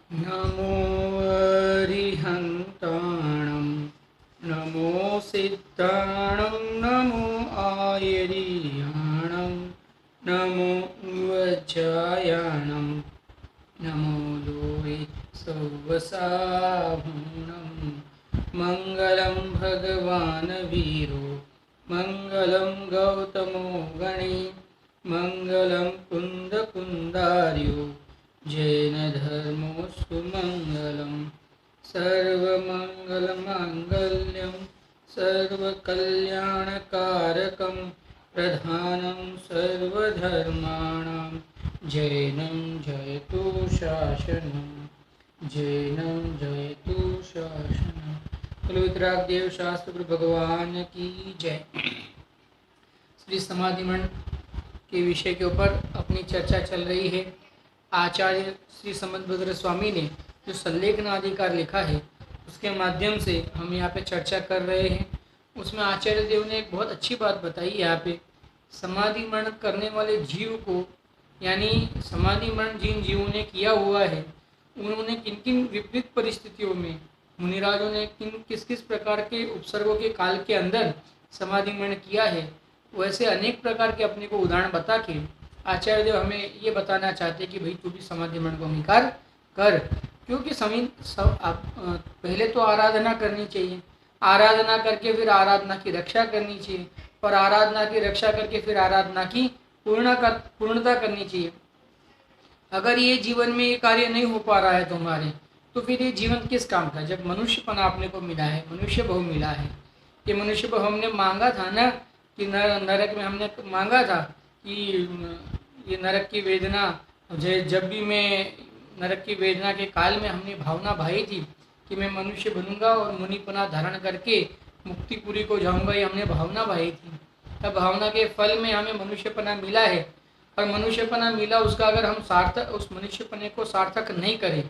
नमो अरिहन्ताणं नमो सिद्धाणं नमो आयर्याणं नमो वज्रायाणं नमो लोहे सौवसाहुणं मङ्गलं भगवान् वीरो मङ्गलं गौतमो गणे मङ्गलं कुन्दकुन्दार्यो जैनधर्मोऽस्तु मङ्गलं सर्वमङ्गलमाङ्गल्यं सर्वकल्याणकारकं प्रधानं सर्वधर्माणां जैनं जयतु शासनं जैनं जयतु शासनं। बोलो वितरागदेव शास्त्र गुरु भगवान की जय। श्री समाधि मंड के विषय के ऊपर अपनी चर्चा चल रही है। आचार्य श्री समदभद्र स्वामी ने जो संलेखनाधिकार लिखा है उसके माध्यम से हम यहाँ पे चर्चा कर रहे हैं। उसमें आचार्य देव ने एक बहुत अच्छी बात बताई। यहाँ पे समाधि मरण करने वाले जीव को, यानी समाधि मरण जिन जीवों ने किया हुआ है उन्होंने किन किन विपरीत परिस्थितियों में, मुनिराजों ने किस किस प्रकार के उपसर्गों के काल के अंदर समाधि मरण किया है, वैसे अनेक प्रकार के अपने को उदाहरण बता के आचार्य देव हमें ये बताना चाहते हैं कि भाई तू भी समाधि मरण को अंगीकार कर। क्योंकि पहले तो आराधना करनी चाहिए, आराधना करके फिर आराधना की रक्षा करनी चाहिए, और आराधना की रक्षा करके फिर आराधना की पूर्णता करनी चाहिए। अगर ये जीवन में ये कार्य नहीं हो पा रहा है तुम्हारे, तो फिर ये जीवन किस काम का। जब मनुष्यपना आपने को मिला है, मनुष्य भाव मिला है, ये मनुष्य भाव हमने मांगा था ना, कि नरक में हमने मांगा था कि ये नरक की वेदना, जब भी मैं नरक की वेदना के काल में हमने भावना भाई थी कि मैं मनुष्य बनूंगा और मुनिपना धारण करके मुक्तिपुरी को जाऊंगा, ये हमने भावना भाई थी। तब भावना के फल में हमें मनुष्यपना मिला है, और मनुष्यपना मिला उसका अगर हम सार्थक, उस मनुष्यपने को सार्थक नहीं करें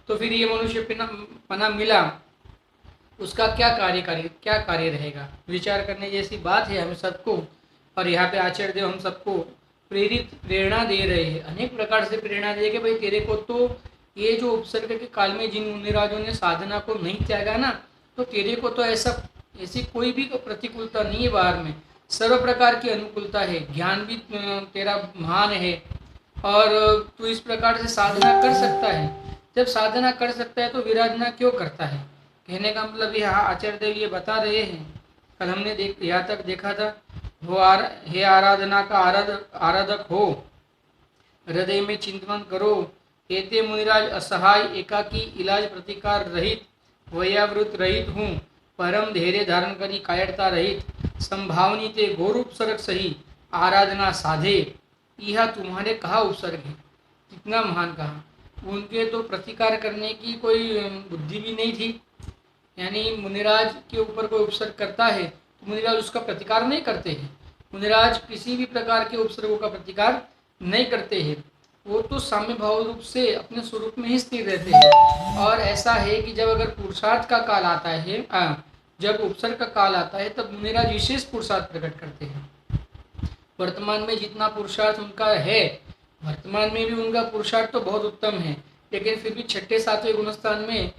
तो फिर ये मनुष्यपना मिला उसका क्या कार्य रहेगा। विचार करने जैसी बात है हम सबको। और यहाँ पे आचार्य देव हम सबको प्रेरणा दे रहे हैं, अनेक प्रकार से प्रेरणा दे कि भाई तेरे को तो ये जो उपसर्ग के काल में जिन मुनिराजों ने साधना को नहीं त्यागा ना, तो तेरे को तो ऐसी कोई भी प्रतिकूलता नहीं है बाहर में, सर्व प्रकार की अनुकूलता है, ज्ञान भी तेरा महान है, और तू इस प्रकार से साधना कर सकता है। जब साधना कर सकता है तो विराधना क्यों करता है। कहने का मतलब यहाँ आचार्य देव ये बता रहे हैं। कल हमने यहाँ तक देखा था, हे आराधना का आराधक हो, हृदय में चिंतन करो, एते मुनिराज असहाय एकाकी इलाज प्रतिकार रहित वयावृत रहित हूँ, परम धैर्य धारण करी कायरता रहित, संभावनी ते घोर उपसर्ग सही आराधना साधे। यह तुम्हारे कहा उपसर्ग है, कितना महान कहा। उनके तो प्रतिकार करने की कोई बुद्धि भी नहीं थी, यानी मुनिराज के ऊपर कोई उपसर्ग करता है तो मुनिराज उसका प्रतिकार नहीं करते हैं। मुनिराज किसी भी प्रकार के उपसर्गों का प्रतिकार नहीं करते हैं, वो तो साम्य भाव रूप से अपने स्वरूप में ही स्थिर रहते हैं। और ऐसा है कि जब अगर पुरुषार्थ का काल आता है, जब उपसर्ग का काल आता है, तब मुनिराज विशेष पुरुषार्थ प्रकट करते हैं। वर्तमान में जितना पुरुषार्थ उनका है, वर्तमान में भी उनका पुरुषार्थ तो बहुत उत्तम है, लेकिन फिर भी छठे सातवें गुणस्थान में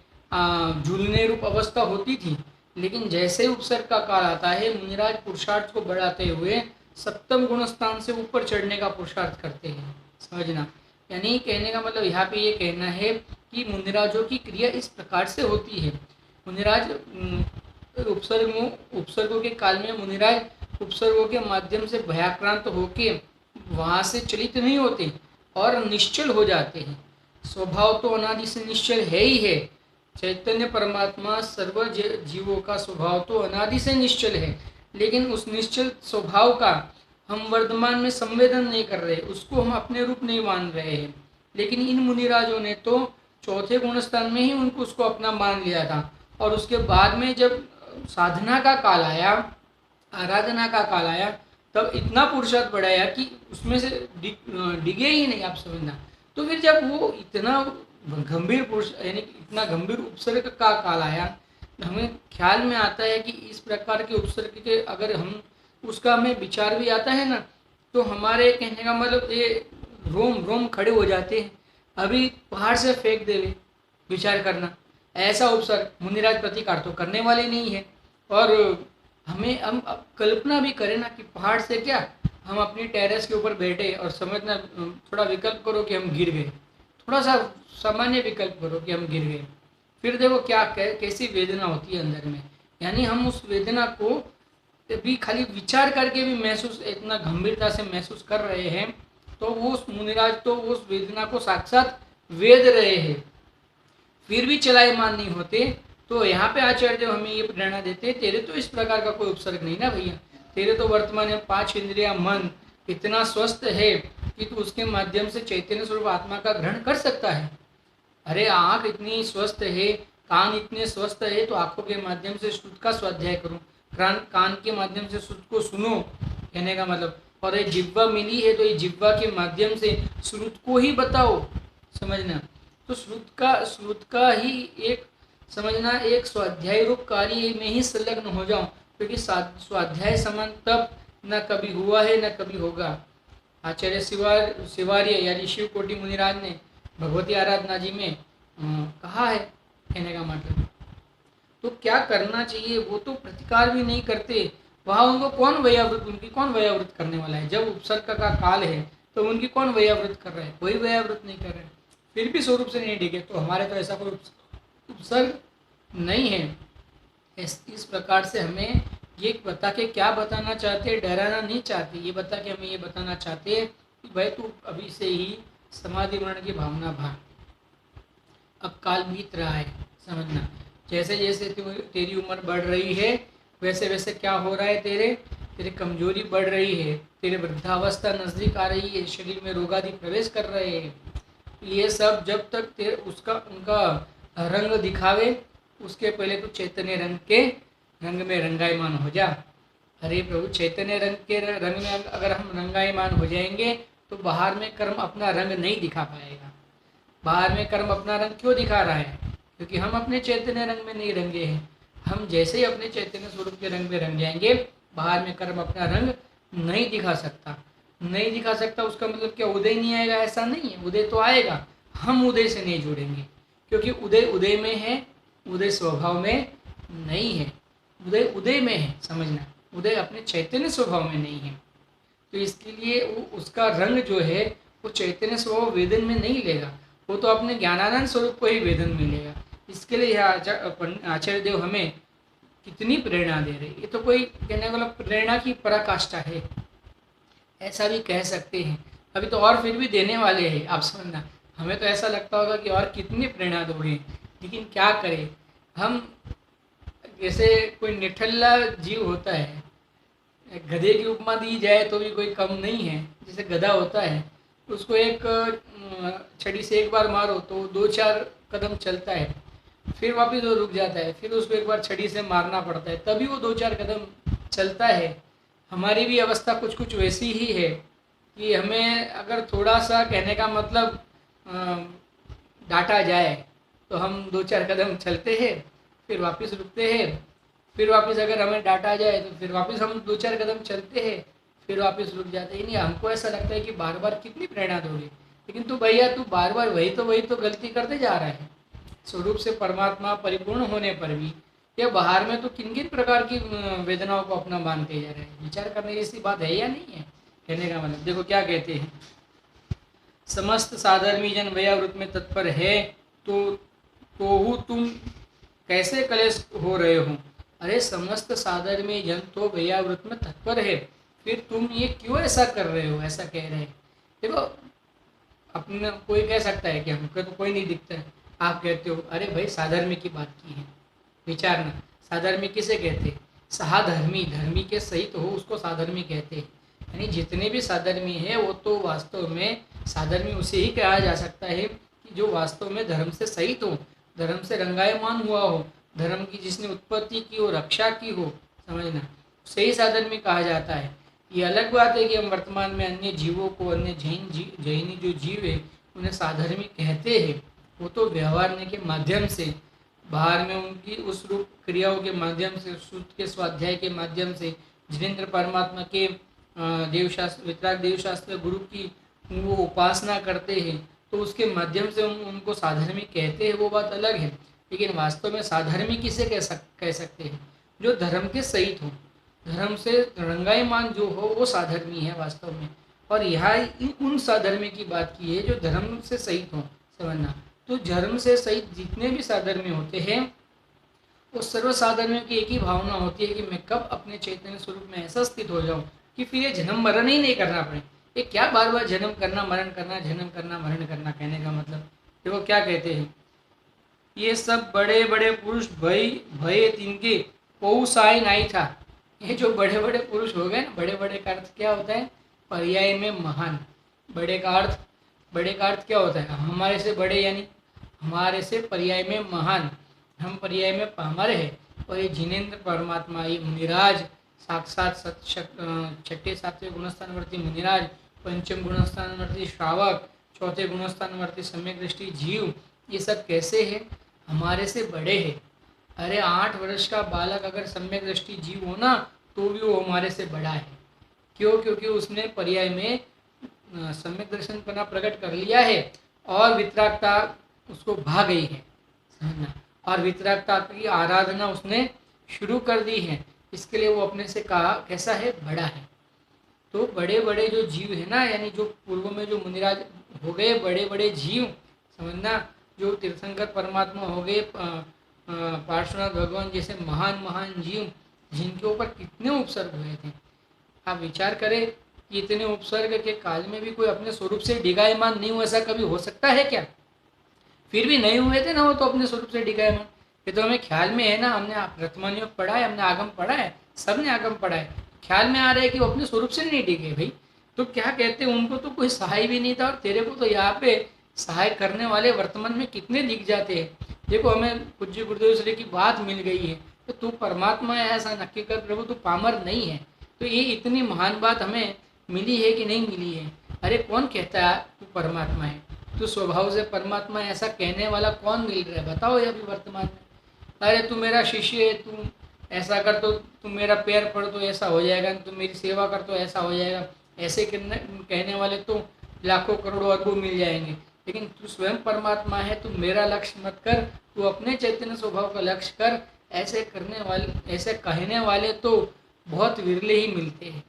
झूलने रूप अवस्था होती थी। लेकिन जैसे उपसर्ग का काल आता है, मुनिराज पुरुषार्थ को बढ़ाते हुए सप्तम गुणस्थान से ऊपर चढ़ने का पुरुषार्थ करते हैं। समझना, यानी कहने का मतलब यहाँ पे ये कहना है कि मुनिराजों की क्रिया इस प्रकार से होती है। मुनिराज उपसर्गों के काल में मुनिराज उपसर्गों के माध्यम से भयाक्रांत होके वहाँ से चलित नहीं होते और निश्चल हो जाते हैं। स्वभाव तो अनादि से निश्चल है ही है। चैतन्य परमात्मा सर्व जीवों का स्वभाव तो अनादि से निश्चल है, लेकिन उस निश्चल स्वभाव का हम वर्तमान में संवेदन नहीं कर रहे, उसको हम अपने रूप नहीं मान रहे हैं। लेकिन इन मुनिराजों ने तो चौथे गुणस्थान में ही उनको उसको अपना मान लिया था, और उसके बाद में जब साधना का काल आया, आराधना का काल आया, तब इतना पुरुषार्थ बढ़ाया कि उसमें से डिगे ही नहीं, आप समझना। तो फिर जब वो इतना गंभीर पुरुष, यानी इतना गंभीर उपसर्ग का काल आया, हमें ख्याल में आता है कि इस प्रकार के उपसर्ग के अगर हम उसका हमें विचार भी आता है ना, तो हमारे कहने का मतलब ये रोम रोम खड़े हो जाते हैं। अभी पहाड़ से फेंक दे, विचार करना, ऐसा उपसर्ग मुनिराज प्रतीकार तो करने वाले नहीं है। और हम अब कल्पना भी करें ना कि पहाड़ से क्या हम अपनी टेरेस के ऊपर बैठे और समझना, थोड़ा विकल्प करो कि हम गिर गए, थोड़ा सा सामान्य विकल्प करो कि हम गिर गए, फिर देखो क्या कैसी वेदना होती है अंदर में। यानी हम उस वेदना को भी खाली विचार करके भी महसूस, इतना गंभीरता से महसूस कर रहे हैं, तो वो उस मुनिराज तो उस वेदना को साक्षात वेद रहे हैं, फिर भी चलायमान नहीं होते। तो यहाँ पे आचार्य देव हमें ये प्रेरणा देते हैं, तेरे तो इस प्रकार का कोई उपसर्ग नहीं ना भैया, तेरे तो वर्तमान में 5 इंद्रिया मन इतना स्वस्थ है कि तू उसके माध्यम से चैतन्य स्वरूप आत्मा का ग्रहण कर सकता है। अरे आँख इतनी स्वस्थ है, कान इतने स्वस्थ है, तो आँखों के माध्यम से श्रुत का स्वाध्याय करो, कान के माध्यम से श्रुत को सुनो, कहने का मतलब। और ये जिह्वा मिली है तो ये जिह्वा के माध्यम से श्रुत को ही बताओ, समझना। तो श्रुत का ही एक समझना, एक स्वाध्याय रूप कार्य में ही संलग्न हो जाओ, क्योंकि स्वाध्याय समान तप न कभी हुआ है न कभी होगा। आचार्य शिवार्य यानी शिव कोटि मुनिराज ने भगवती आराधना जी में कहा है, कहने का मतलब। तो क्या करना चाहिए, वो तो प्रतिकार भी नहीं करते, वहाँ उनको कौन वयावृत, उनकी कौन वयावृत करने वाला है। जब उपसर्ग का काल है तो उनकी कौन वयावृत कर रहा है, कोई वयावृत नहीं कर रहा है, फिर भी स्वरूप से नहीं डिगे। तो हमारे तो ऐसा कोई उपसर्ग नहीं है। इस प्रकार से हमें ये बता के क्या बताना चाहते हैं, डराना नहीं चाहते, ये बता के हमें ये बताना चाहते हैं कि भाई तू अभी से ही समाधि मरण की भावना भाग, अब काल बीत रहा है, समझना। जैसे जैसे तेरी उम्र बढ़ रही है वैसे वैसे क्या हो रहा है, तेरे कमजोरी बढ़ रही है, तेरे वृद्धावस्था नजदीक आ रही है, शरीर में रोग आदि प्रवेश कर रहे हैं। ये सब जब तक उनका रंग दिखावे, उसके पहले तो चैतन्य रंग में रंगायमान हो जा। अरे प्रभु, चैतन्य रंग में अगर हम रंगायमान हो जाएंगे तो बाहर में कर्म अपना रंग नहीं दिखा पाएगा। बाहर में कर्म अपना रंग क्यों दिखा रहा है, क्योंकि हम अपने चैतन्य रंग में नहीं रंगे हैं। हम जैसे ही अपने चैतन्य स्वरूप के रंग में रंग जाएंगे, बाहर में कर्म अपना रंग नहीं दिखा सकता। नहीं दिखा सकता उसका मतलब क्या उदय नहीं आएगा, ऐसा नहीं है, उदय तो आएगा, हम उदय से नहीं जुड़ेंगे, क्योंकि उदय उदय में है, उदय स्वभाव में नहीं है। उदय उदय में है, समझना, उदय अपने चैतन्य स्वभाव में नहीं है। तो इसके लिए उसका रंग जो है वो चैतन्य स्वभाव वेदन में नहीं लेगा, वो तो अपने ज्ञानानंद स्वरूप को ही वेदन मिलेगा। इसके लिए यह आचार्य देव हमें कितनी प्रेरणा दे रहे। ये तो कोई कहने वाला प्रेरणा की पराकाष्ठा है, ऐसा भी कह सकते हैं। अभी तो और फिर भी देने वाले हैं, आप समझना। हमें तो ऐसा लगता होगा कि और कितनी प्रेरणा दोगे, लेकिन क्या करें हम। जैसे कोई निठल्ला जीव होता है, गधे की उपमा दी जाए तो भी कोई कम नहीं है। जैसे गधा होता है, उसको एक छड़ी से एक बार मारो तो 2-4 कदम चलता है, फिर वापस वो रुक जाता है, फिर उसको एक बार छड़ी से मारना पड़ता है, तभी वो 2-4 कदम चलता है। हमारी भी अवस्था कुछ कुछ वैसी ही है कि हमें अगर थोड़ा सा, कहने का मतलब, डांटा जाए तो हम 2-4 कदम चलते हैं, फिर वापस रुकते हैं, फिर वापस अगर हमें डांटा जाए तो फिर वापस हम 2-4 कदम चलते हैं, फिर वापस रुक जाते हैं। नहीं, हमको ऐसा लगता है कि बार बार कितनी प्रेरणा दोगे, लेकिन तू भैया तू बार बार वही तो गलती करते जा रहा है। स्वरूप से परमात्मा परिपूर्ण होने पर भी या बाहर में तो किन किन प्रकार की वेदनाओं को अपना मानते जा रहे हैं। विचार करने जैसी बात है या नहीं है, कहने का मतलब। देखो क्या कहते हैं, समस्त साधर्मी जन वयावृत में तत्पर है तो तुम कैसे कलेश हो रहे हो। अरे समस्त साधर्मी जन तो वयावृत में तत्पर है, फिर तुम ये क्यों ऐसा कर रहे हो, ऐसा कह रहे हैं। देखो, अपने कोई कह सकता है कि हमको तो कोई नहीं दिखता है, आप कहते हो अरे भाई साधर्मी की बात की है। विचारना, साधर्मी किसे कहते हैं, साधर्मी, धर्मी के सहित हो उसको साधर्मी कहते हैं। यानी जितने भी साधर्मी है वो तो वास्तव में साधर्मी उसे ही कहा जा सकता है कि जो वास्तव में धर्म से सहित हो, धर्म से रंगायमान हुआ हो, धर्म की जिसने उत्पत्ति की हो, रक्षा की हो, समझना, उसे ही साधर्मी कहा जाता है। ये अलग बात है कि हम वर्तमान में अन्य जीवों को, अन्य जैनी जो जीव है उन्हें साधर्मी कहते हैं। वो तो व्यवहारने के माध्यम से, बाहर में उनकी उस रूप क्रियाओं के माध्यम से, श्रुत के स्वाध्याय के माध्यम से, जिनेन्द्र परमात्मा के देवशास्त्र, वितराग देवशास्त्र गुरु की वो उपासना करते हैं, तो उसके माध्यम से उनको साधर्मी कहते हैं, वो बात अलग है। लेकिन वास्तव में साधर्मी किसे कह सकते हैं? जो धर्म के सहित हो, धर्म से रंगाईमान जो हो, वो साधर्मी है वास्तव में। और यहाँ उन साधर्मी की बात की है जो धर्म से सहित हो, समझना। तो धर्म से सहित जितने भी साधर्मी होते हैं, वो सर्व साधर्मियों की एक ही भावना होती है कि मैं कब अपने चैतन्य स्वरूप में ऐसा स्थित हो जाऊं कि फिर ये जन्म मरण ही नहीं करना पड़े। ये क्या बार बार जन्म करना मरण करना, जन्म करना मरण करना, कहने का मतलब देखो क्या कहते हैं, ये सब बड़े बड़े पुरुष भय भय तिनके पौसाई नहीं था। ये जो बड़े बड़े पुरुष हो गए ना, बड़े बड़े का अर्थ क्या होता है? पर्याय में महान। बड़े का अर्थ क्या होता है? हमारे से बड़े, यानी हमारे से पर्याय में महान, हम पर्याय में हमारे है। और ये जिनेन्द्र परमात्मा, ये मुनिराज साक्षात छठे सातवें गुणस्थानवर्ती मुनिराज, पंचम गुणस्थानवर्ती श्रावक, चौथे गुणस्थानवर्ती सम्यक दृष्टि जीव, ये सब कैसे है? हमारे से बड़े हैं। अरे 8 वर्ष का बालक अगर सम्यक दृष्टि जीव हो ना, तो भी वो हमारे से बड़ा है। क्यों? क्योंकि उसने पर्याय में सम्यक दर्शन पना प्रकट कर लिया है और वितरागता उसको भाग गई है, समझना। और वितरागता की आराधना उसने शुरू कर दी है। इसके लिए वो अपने से कहा कैसा है? बड़ा है। तो बड़े बड़े जो जीव है ना, यानी जो पूर्व में जो मुनिराज हो गए बड़े बड़े जीव, समझना, जो तीर्थंकर परमात्मा हो गए, पार्श्वनाथ भगवान जैसे महान महान जीव, जिनके ऊपर कितने उपसर्ग हुए थे। आप विचार करें कि इतने उपसर्ग के काल में भी कोई अपने स्वरूप से डिगायमान नहीं हुआ, ऐसा कभी हो सकता है क्या? फिर भी नहीं हुए थे ना वो तो अपने स्वरूप से डिगायमान। ये तो हमें ख्याल में है ना, हमने प्रथमान योग पढ़ा है, हमने आगम पढ़ा है, सबने आगम पढ़ा है। ख्याल में आ रहा है कि वो अपने स्वरूप से नहीं डिगे भाई। तो क्या कहते हैं, उनको तो कोई सहाय भी नहीं था, और तेरे को तो यहाँ पे सहाय करने वाले वर्तमान में कितने दिख जाते हैं। देखो हमें पूज्य गुरुदेव श्री की बात मिल गई है, तो तू परमात्मा है ऐसा नक्की कर प्रभु, तू पामर नहीं है। तो ये इतनी महान बात हमें मिली है कि नहीं मिली है? अरे कौन कहता है तू परमात्मा है? तू स्वभाव से परमात्मा ऐसा कहने वाला कौन मिल रहा है बताओ ये अभी वर्तमान में? अरे तू मेरा शिष्य है, तू ऐसा कर तो तू मेरा पैर पड़ तो ऐसा हो जाएगा, तू मेरी सेवा कर तो ऐसा हो जाएगा, ऐसे कहने वाले तो लाखों करोड़ों अरबों मिल जाएंगे। लेकिन तू स्वयं परमात्मा है, तू मेरा लक्ष्य मत कर, तू अपने चैतन्य स्वभाव का लक्ष्य कर, ऐसे करने वाले, ऐसे कहने वाले तो बहुत विरले ही मिलते हैं।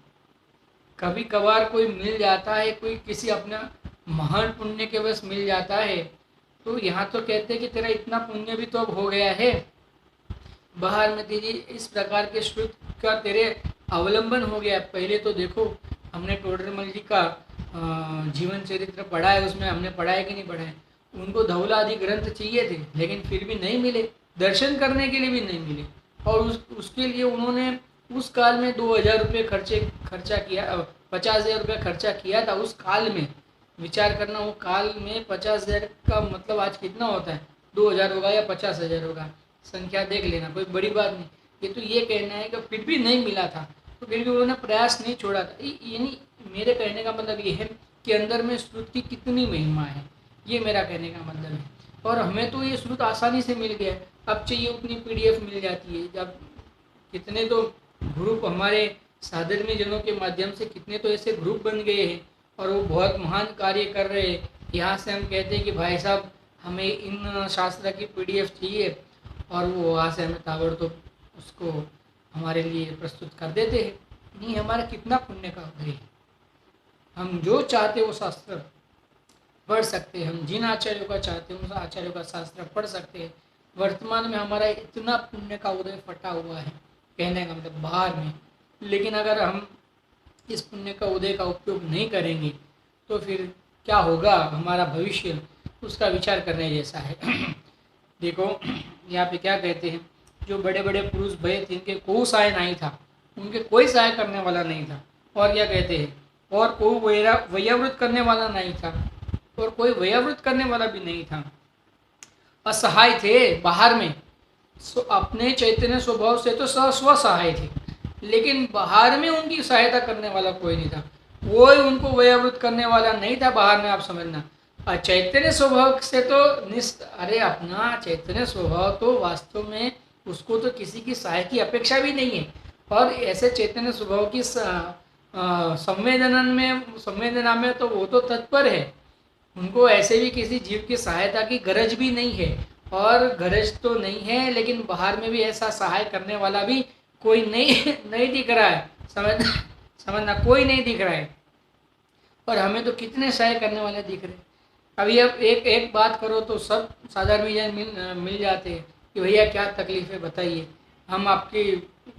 कभी कभार कोई मिल जाता है, कोई किसी अपना महान पुण्य के वश मिल जाता है। तो यहाँ तो कहते हैं कि तेरा इतना पुण्य भी तो अब हो गया है, बाहर में तेरी इस प्रकार के श्रुत का तेरे अवलंबन हो गया। पहले तो देखो हमने टोडरमल जी का जीवन चरित्र पढ़ा है, उसमें हमने पढ़ा है कि नहीं पढ़ा है? उनको धौला आदि ग्रंथ चाहिए थे, लेकिन फिर भी नहीं मिले, दर्शन करने के लिए भी नहीं मिले। और उसके लिए उन्होंने उस काल में 2000 रुपये खर्चा किया, 50,000 रुपये खर्चा किया था उस काल में। विचार करना, वो काल में 50,000 का मतलब आज कितना होता है? 2000 होगा या 50,000 होगा, संख्या देख लेना, कोई बड़ी बात नहीं। ये तो ये कहना है कि फिर भी नहीं मिला था, तो फिर भी उन्होंने प्रयास नहीं छोड़ा था। यानी मेरे कहने का मतलब ये है कि अंदर में श्रुत की कितनी महिमा है, ये मेरा कहने का मतलब है। और हमें तो ये श्रुत आसानी से मिल गया, अब चाहिए उतनी PDF मिल जाती है। जब कितने तो ग्रुप हमारे साधर्मी जनों के माध्यम से कितने तो ऐसे ग्रुप बन गए हैं और वो बहुत महान कार्य कर रहे हैं। यहाँ से हम कहते हैं कि भाई साहब हमें इन शास्त्र की PDF चाहिए, और वो वहाँ से हमें ताबड़तोड़ उसको हमारे लिए प्रस्तुत कर देते हैं। नहीं, हमारा कितना पुण्य का उदय है, हम जो चाहते वो शास्त्र पढ़ सकते हैं, हम जिन आचार्यों का चाहते हैं उन आचार्यों का शास्त्र पढ़ सकते हैं। वर्तमान में हमारा इतना पुण्य का उदय फटा हुआ है, कहने का मतलब बाहर में। लेकिन अगर हम इस पुण्य का उदय का उपयोग नहीं करेंगे तो फिर क्या होगा हमारा भविष्य, उसका विचार करने जैसा है। देखो यहाँ पे क्या कहते हैं, जो बड़े बड़े पुरुष भय थे इनके कोई सहाय नहीं था, उनके कोई सहाय करने वाला नहीं था। और क्या कहते हैं, और कोई वयावृत करने वाला नहीं था, और कोई वयावृत करने वाला भी नहीं था। असहाय थे बाहर में, अपने चैतन्य स्वभाव से तो स्वसहाय थे, लेकिन बाहर में उनकी सहायता करने वाला कोई नहीं था, कोई उनको वयावृत करने वाला नहीं था बाहर में। आप समझना, और चैतन्य स्वभाव से तो अरे अपना चैतन्य स्वभाव तो वास्तव में उसको तो किसी की सहाय की अपेक्षा भी नहीं है। और ऐसे चैतन्य स्वभाव की संवेदना में तो वो तो तत्पर है, उनको ऐसे भी किसी जीव की सहायता की गरज भी नहीं है, और गरज तो नहीं है, लेकिन बाहर में भी ऐसा सहाय करने वाला भी कोई नहीं नहीं दिख रहा है। समझना, कोई नहीं दिख रहा है, और हमें तो कितने सहाय करने वाले दिख रहे हैं। अभी अब एक एक बात करो तो सब साधारण मिल जाते हैं कि भैया क्या तकलीफ है बताइए, हम आपकी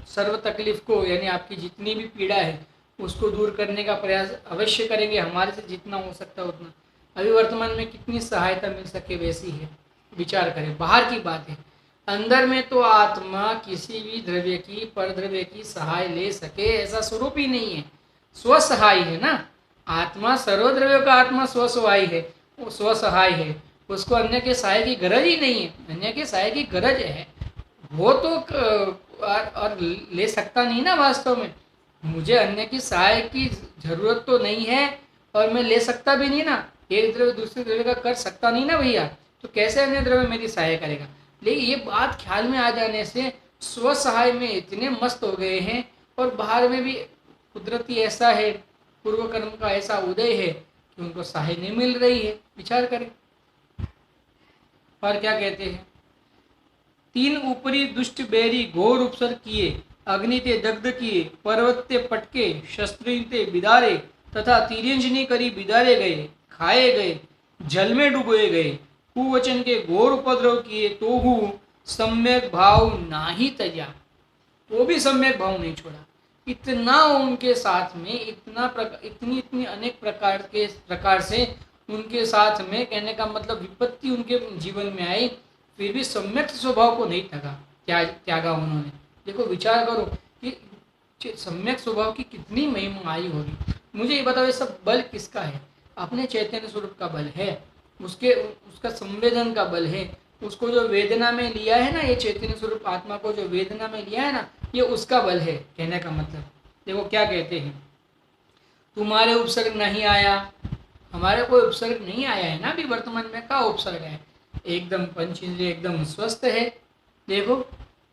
सर्व तकलीफ को, यानी आपकी जितनी भी पीड़ा है उसको दूर करने का प्रयास अवश्य करेंगे, हमारे से जितना हो सकता है उतना। अभी वर्तमान में कितनी सहायता मिल सके वैसी है, विचार करें। बाहर की बात है, अंदर में तो आत्मा किसी भी द्रव्य की, पर द्रव्य की सहाय ले सके ऐसा स्वरूप ही नहीं है, स्वसहाय है ना। आत्मा सर्वद्रव्य का आत्मा स्वसहाय है, वो स्वसहाय है, उसको अन्य के सहाय की गरज ही नहीं है। अन्य के सहाय की गरज है वो तो और ले सकता नहीं ना वास्तव में। मुझे अन्य की सहाय की जरूरत तो नहीं है, और मैं ले सकता भी नहीं ना, एक द्रव्य दूसरे द्रव्य का कर सकता नहीं ना भैया, तो कैसे अन्य द्रव्य मेरी सहाय करेगा। लेकिन ये बात ख्याल में आ जाने से स्वसहाय में इतने मस्त हो गए हैं, और बाहर में भी कुदरती ऐसा है, पूर्व कर्म का ऐसा उदय है कि उनको सहाय नहीं मिल रही है। विचार करें। और क्या कहते हैं, तीन ऊपरी दुष्ट बैरी घोर उपसर किए, अग्नि ते दग्ध किए, पर्वत ते पटके, शस्त्री ते बिदारे, तथा तिर्यंजनी करी बिदारे गए, खाए गए, जल में डुबोए गए, कुवचन के घोर उपद्रव किए, तो हूँ सम्यक भाव नाही तजा, वो भी सम्यक भाव नहीं छोड़ा। इतना उनके साथ में इतनी इतनी अनेक प्रकार से उनके साथ में, कहने का मतलब विपत्ति उनके जीवन में आई, फिर भी सम्यक स्वभाव को नहीं त्यागा उन्होंने। देखो विचार करो कि सम्यक स्वभाव की कितनी महिमा आई होगी। मुझे ये बताओ, ये सब बल किसका है? अपने चैतन्य स्वरूप का बल है, उसका संवेदन का बल है, उसको जो वेदना में लिया है ना, ये चैतन्य स्वरूप आत्मा को जो वेदना में लिया है ना, ये उसका बल है। कहने का मतलब देखो क्या कहते हैं, तुम्हारे उपसर्ग नहीं आया, हमारे कोई उपसर्ग नहीं आया है ना अभी वर्तमान में। का उपसर्ग है? एकदम पंच इंद्रिय एकदम स्वस्थ है, देखो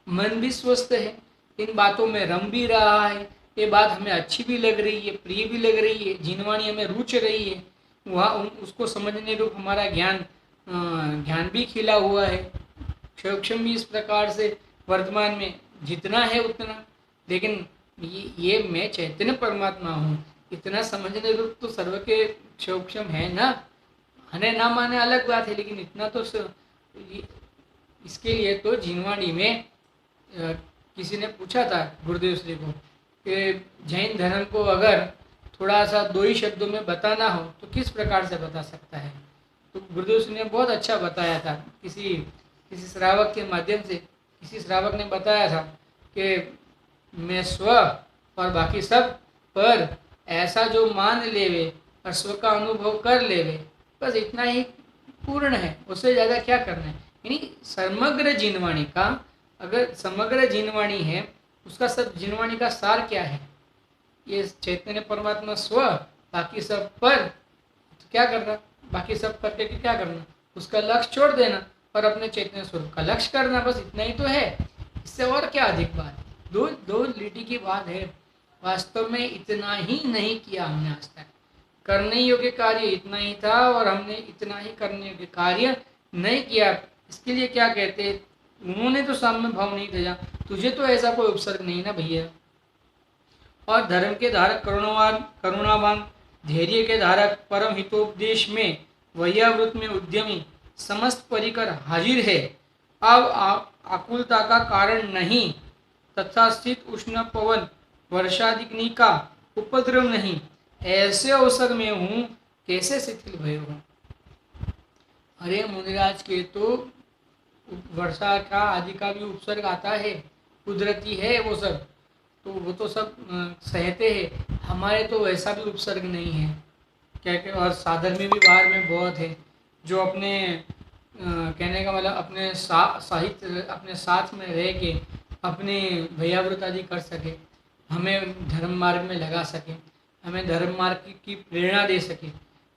मन भी स्वस्थ है, इन बातों में रम भी रहा है, ये बात हमें अच्छी भी लग रही है, प्रिय भी लग रही है, जिनवाणी हमें रुच रही है, वहाँ उसको समझने रूप हमारा ज्ञान भी खिला हुआ है, सूक्ष्म भी इस प्रकार से वर्तमान में जितना है उतना। लेकिन ये मैं चैतन्य परमात्मा हूँ, इतना समझने रूप तो सर्व के सूक्ष्म है ना, हने ना माने अलग बात है, लेकिन इतना तो इसके लिए तो जिनवाणी में किसी ने पूछा था गुरुदेव श्री को कि जैन धर्म को अगर थोड़ा सा दो ही शब्दों में बताना हो तो किस प्रकार से बता सकता है। तो गुरुदेव श्री ने बहुत अच्छा बताया था, किसी श्रावक के माध्यम से किसी श्रावक ने बताया था कि मैं स्व और बाकी सब पर, ऐसा जो मान लेवे और स्व का अनुभव कर लेवे, बस इतना ही पूर्ण है, उससे ज़्यादा क्या करना है। यानी समग्र जिनवाणी का, अगर समग्र जिनवाणी है, उसका सब जिनवाणी का सार क्या है? ये चैतन्य परमात्मा स्व, बाकी सब पर, तो क्या करना, बाकी सब करके क्या करना, उसका लक्ष्य छोड़ देना और अपने चैतन्य स्वरूप का लक्ष्य करना, बस इतना ही तो है। इससे और क्या अधिक बात, दो लीटी की बात है। वास्तव में इतना ही नहीं किया हमने आज तक, करने योग्य कार्य इतना ही था, और हमने इतना ही करने योग्य कार्य नहीं किया। इसके लिए क्या कहते हैं, उन्होंने तो साम्य भाव नहीं दिया, तुझे तो ऐसा कोई उपसर्ग नहीं ना भैया। और धर्म के धारक करुणावान, धैर्य के धारक, परम हितोपदेश में, वैयावृत में उद्यमी, समस्त परिकर हाजिर है। अब आकुलता का कारण नहीं, तथा स्थित उष्ण पवन वर्षादिग्नि का उपद्रव नहीं, ऐसे अवसर में हूँ, कैसे शिथिल भय हूँ। अरे मुनिराज के तो वर्षा का आदि का भी उपसर्ग आता है, कुदरती है वो सब, तो वो तो सब सहते हैं। हमारे तो वैसा भी उपसर्ग नहीं है, क्या क्या, और साधन में भी बाहर में बहुत है जो अपने कहने का मतलब अपने साहित्य अपने साथ में रह के अपने भैयाव्रत आदि कर सके, हमें धर्म मार्ग में लगा सके, हमें धर्म मार्ग की प्रेरणा दे सके।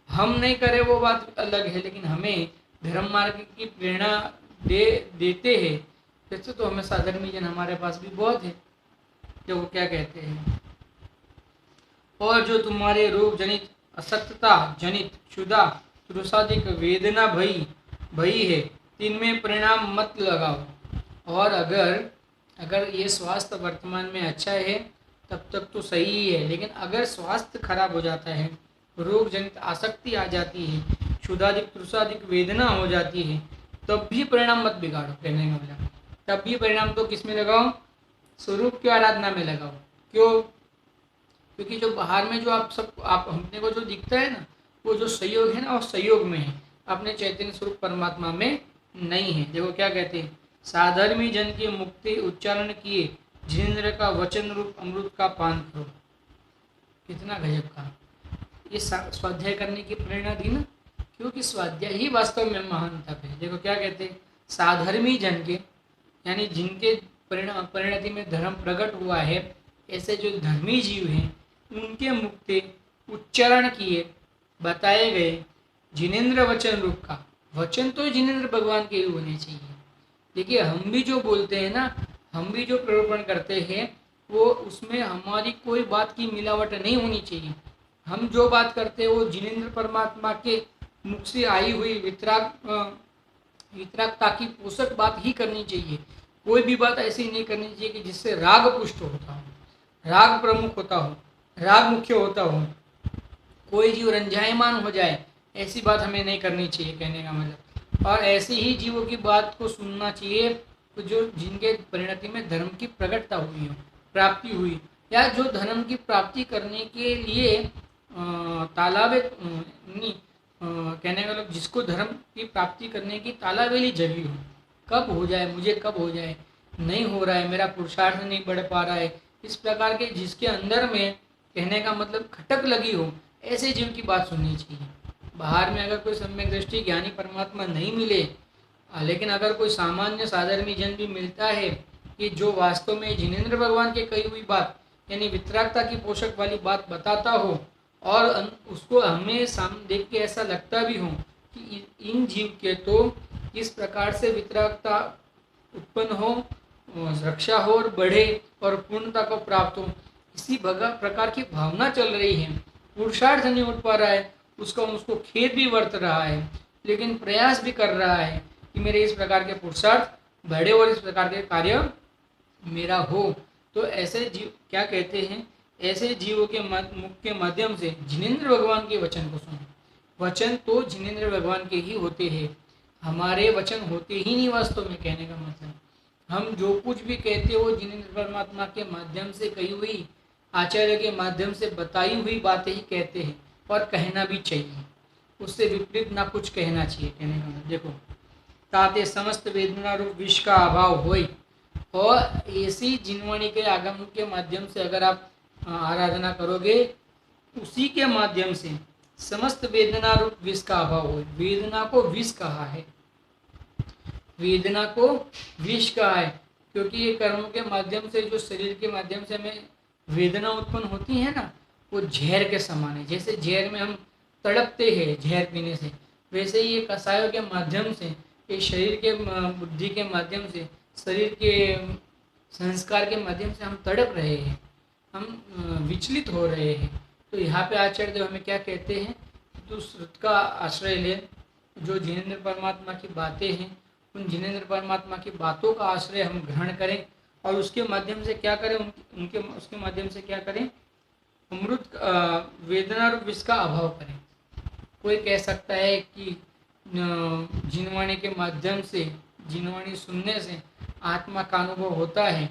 हम नहीं करें वो बात अलग है, लेकिन हमें धर्म मार्ग की प्रेरणा देते हैं, वैसे तो हमें साधर्मी जन हमारे पास भी बहुत है। जो वो क्या कहते हैं, और जो तुम्हारे रोग जनित, असक्तता जनित, क्षुधा तृषाधिक वेदना भई भई है, इनमें परिणाम मत लगाओ। और अगर ये स्वास्थ्य वर्तमान में अच्छा है तब तक तो सही ही है, लेकिन अगर स्वास्थ्य खराब हो जाता है, रोग जनित आसक्ति आ जाती है, क्षुधाधिक तृषाधिक वेदना हो जाती है, तब भी परिणाम मत बिगाड़ो। कहने का मतलब तब भी परिणाम तो किस में लगाओ? स्वरूप की आराधना में लगाओ। क्यों? क्योंकि जो बाहर में जो आप हमने को जो दिखता है ना, वो जो संयोग है ना, वो संयोग में है, अपने चैतन्य स्वरूप परमात्मा में नहीं है। देखो क्या कहते हैं, साधर्मी जन की मुक्ति उच्चारण किए, जिनेन्द्र का वचन रूप अमृत का पान करो। कितना गजब का ये स्वाध्याय करने की प्रेरणा दी ना, क्योंकि स्वाध्याय ही वास्तव में महान तप है। देखो क्या कहते हैं, साधर्मी जन के, यानी जिनके परिणति में धर्म प्रकट हुआ है, ऐसे जो धर्मी जीव हैं, उनके मुक्ति उच्चारण किए बताए गए जिनेन्द्र वचन रूप का। वचन तो जिनेन्द्र भगवान के ही होने चाहिए। देखिए हम भी जो बोलते हैं ना, हम भी जो प्ररोपण करते हैं, वो उसमें हमारी कोई बात की मिलावट नहीं होनी चाहिए। हम जो बात करते हैं वो जिनेन्द्र परमात्मा के मुख से आई हुई वितरागता की पोषक बात ही करनी चाहिए। कोई भी बात ऐसी नहीं करनी चाहिए कि जिससे राग पुष्ट होता हो, राग प्रमुख होता हो, राग मुख्य होता हो, कोई जीव रंजायमान हो जाए, ऐसी बात हमें नहीं करनी चाहिए। कहने का मतलब, और ऐसे ही जीवों की बात को सुनना चाहिए तो जो जिनके परिणति में धर्म की प्रकटता हुई हो, प्राप्ति हुई, या जो धर्म की प्राप्ति करने के लिए तालाबे कहने का मतलब जिसको धर्म की प्राप्ति करने की तालाबेली जगी हो, कब हो जाए, मुझे कब हो जाए, नहीं हो रहा है, मेरा पुरुषार्थ नहीं बढ़ पा रहा है, इस प्रकार के जिसके अंदर में कहने का मतलब खटक लगी हो, ऐसे जीव की बात सुननी चाहिए। बाहर में अगर कोई सम्यक दृष्टि ज्ञानी परमात्मा नहीं मिले, लेकिन अगर कोई सामान्य साधारण जन भी मिलता है कि जो वास्तव में जिनेन्द्र भगवान के कही हुई बात यानी वितरागता की पोषक वाली बात बताता हो, और उसको हमें सामने देख के ऐसा लगता भी हो कि इन जीव के तो इस प्रकार से वितरागता उत्पन्न हो, रक्षा हो और बढ़े और पूर्णता को प्राप्त हो, इसी प्रकार की भावना चल रही है, पुरुषार्थ नहीं उठ पा रहा है, उसको खेद भी वर्त रहा है, लेकिन प्रयास भी कर रहा है कि मेरे इस प्रकार के पुरुषार्थ बढ़े और इस प्रकार के कार्य मेरा हो। तो ऐसे जीव क्या कहते हैं, ऐसे जीवों के मुख के माध्यम से जिनेन्द्र भगवान के वचन को सुनो। वचन तो जिनेन्द्र भगवान के ही होते हैं, हमारे वचन होते ही नहीं वास्तव में। कहने का मतलब हम जो कुछ भी कहते हो जिनेन्द्र परमात्मा के माध्यम से कही हुई, आचार्य के माध्यम से बताई हुई बातें ही कहते हैं, और कहना भी चाहिए, उससे विपरीत ना कुछ कहना चाहिए। कहने का मतलब देखो, ताते समस्त वेदना रूप विष का अभाव होई, और ऐसी जिनवाणी के आगम के माध्यम से अगर आप आराधना करोगे, उसी के माध्यम से समस्त वेदना रूप विष का अभाव हो। वेदना को विष कहा है, वेदना को विष कहा है, क्योंकि ये कर्मों के माध्यम से, जो शरीर के माध्यम से हमें वेदना उत्पन्न होती है ना, वो जहर के समान है। जैसे जहर में हम तड़पते हैं जहर पीने से, वैसे ही ये कसायों के माध्यम से, ये शरीर के बुद्धि के माध्यम से, शरीर के संस्कार के माध्यम से हम तड़प रहे हैं, हम विचलित हो रहे हैं। तो यहाँ पे आचार्य देव हमें क्या कहते हैं, तो श्रुत का आश्रय ले, जो जिनेन्द्र परमात्मा की बातें हैं, उन जिनेन्द्र परमात्मा की बातों का आश्रय हम ग्रहण करें, और उसके माध्यम से क्या करें, उसके माध्यम से क्या करें, अमृत वेदना रूप विष का अभाव करें। कोई कह सकता है कि जिनवाणी के माध्यम से, जिनवाणी सुनने से आत्मा का अनुभव होता है,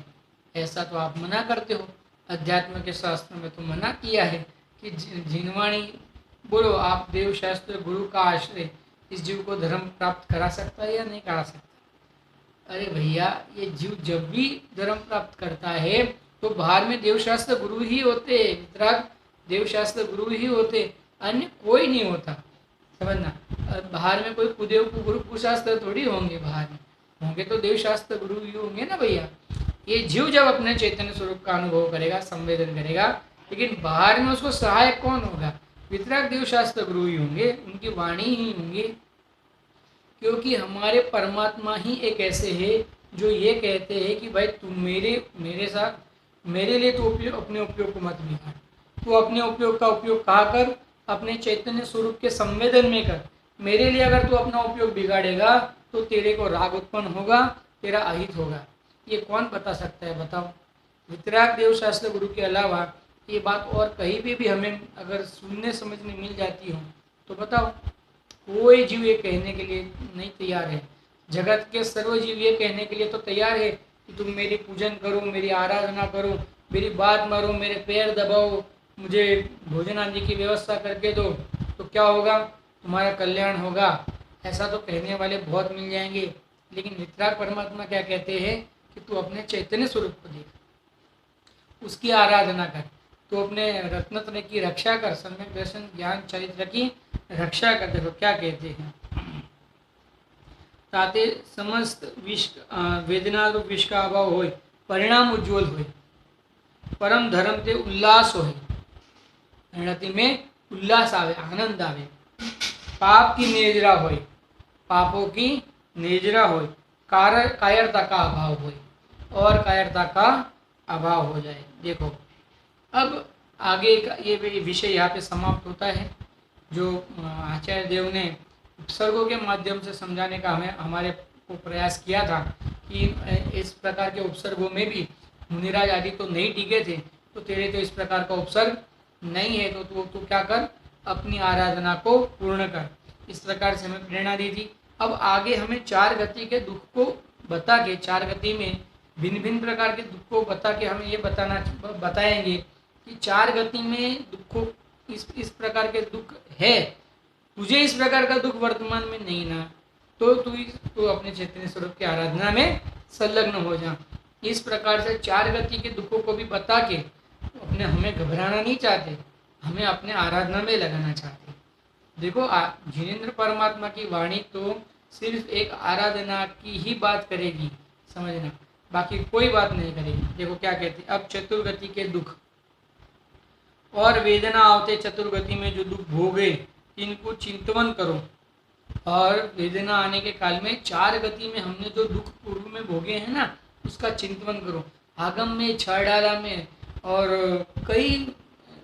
ऐसा तो आप मना करते हो। अध्यात्म के शास्त्र में तो मना किया है कि जिनवाणी बोलो, आप देव शास्त्र गुरु का आश्रय इस जीव को धर्म प्राप्त करा सकता है या नहीं करा सकता। अरे भैया, ये जीव जब भी धर्म प्राप्त करता है तो बाहर में देवशास्त्र गुरु ही होते, वितराग देवशास्त्र गुरु ही होते, अन्य कोई नहीं होता, समझना। बाहर में कोई कुदेव गुरु कुशास्त्र थोड़ी होंगे, बाहर में होंगे तो देवशास्त्र गुरु ही होंगे ना भैया। ये जीव जब अपने चैतन्य स्वरूप का अनुभव करेगा, संवेदन करेगा, लेकिन बाहर में उसको सहायक कौन होगा, वितराग देवशास्त्र गुरु ही होंगे, उनकी वाणी ही होंगे। क्योंकि हमारे परमात्मा ही एक ऐसे है जो ये कहते हैं कि भाई तुम मेरे साथ, मेरे लिए तो अपने उपयोग को मत बिगाड़, तो अपने उपयोग का उपयोग कहाँ कर, अपने चैतन्य स्वरूप के संवेदन में कर, मेरे लिए अगर तू अपना उपयोग बिगाड़ेगा तो तेरे को राग उत्पन्न होगा, तेरा अहित होगा। ये कौन बता सकता है, बताओ। वितराग देव शास्त्र गुरु के अलावा ये बात और कहीं भी हमें अगर सुनने समझने मिल जाती हो तो बताओ। कोई जीव ये कहने के लिए नहीं तैयार है। जगत के सर्व जीव ये कहने के लिए तो तैयार है कि तुम मेरी पूजन करो, मेरी आराधना करो, मेरी बात मारो, मेरे पैर दबाओ, मुझे भोजन आदि की व्यवस्था करके दो, तो क्या होगा, तुम्हारा कल्याण होगा। ऐसा तो कहने वाले बहुत मिल जाएंगे। लेकिन वितराग परमात्मा क्या कहते हैं कि तू अपने चैतन्य स्वरूप को देख, उसकी आराधना कर, तो अपने रत्नत्रय की रक्षा कर, सम्यक दर्शन ज्ञान चरित्र की रक्षा कर। देखो क्या कहते हैं, ताते समस्त विष वेदना रूप विष का अभाव होय, परिणाम उज्ज्वल होय, परम धर्म ते उल्लास होय, परिणति में उल्लास आवे, आनंद आवे, पाप की नेजरा होय, पापों की नेजरा होय, कायरता का अभाव होय, और कायरता का अभाव हो जाए। देखो अब आगे का ये विषय यहाँ पे समाप्त होता है। जो आचार्य देव ने उपसर्गों के माध्यम से समझाने का हमारे को प्रयास किया था कि इस प्रकार के उपसर्गों में भी मुनिराज आदि तो नहीं टिके थे, तो तेरे तो इस प्रकार का उपसर्ग नहीं है, तो तू क्या कर, अपनी आराधना को पूर्ण कर। इस प्रकार से हमें प्रेरणा दी थी। अब आगे हमें चार गति के दुख को बता के, चार गति में भिन्न भिन्न प्रकार के दुख को बता के हमें ये बताएंगे कि चार गति में दुखों इस प्रकार के दुख है, तुझे इस प्रकार का दुख वर्तमान में नहीं ना, तो तू अपने चैतन्य स्वरूप की आराधना में संलग्न हो जा। इस प्रकार से चार गति के दुखों को भी बता के अपने हमें घबराना नहीं चाहते, हमें अपने आराधना में लगाना चाहते। देखो जिनेंद्र परमात्मा की वाणी तो सिर्फ एक आराधना की ही बात करेगी, समझना, बाकी कोई बात नहीं करेगी। देखो क्या कहते, अब चतुर्गति के दुख और वेदना आवते चतुर्गति में जो दुख भोगे इनको चिंतवन करो। और वेदना आने के काल में चार गति में हमने जो दुख पूर्व में भोगे हैं ना, उसका चिंतवन करो। आगम में, छड़ाला में और कई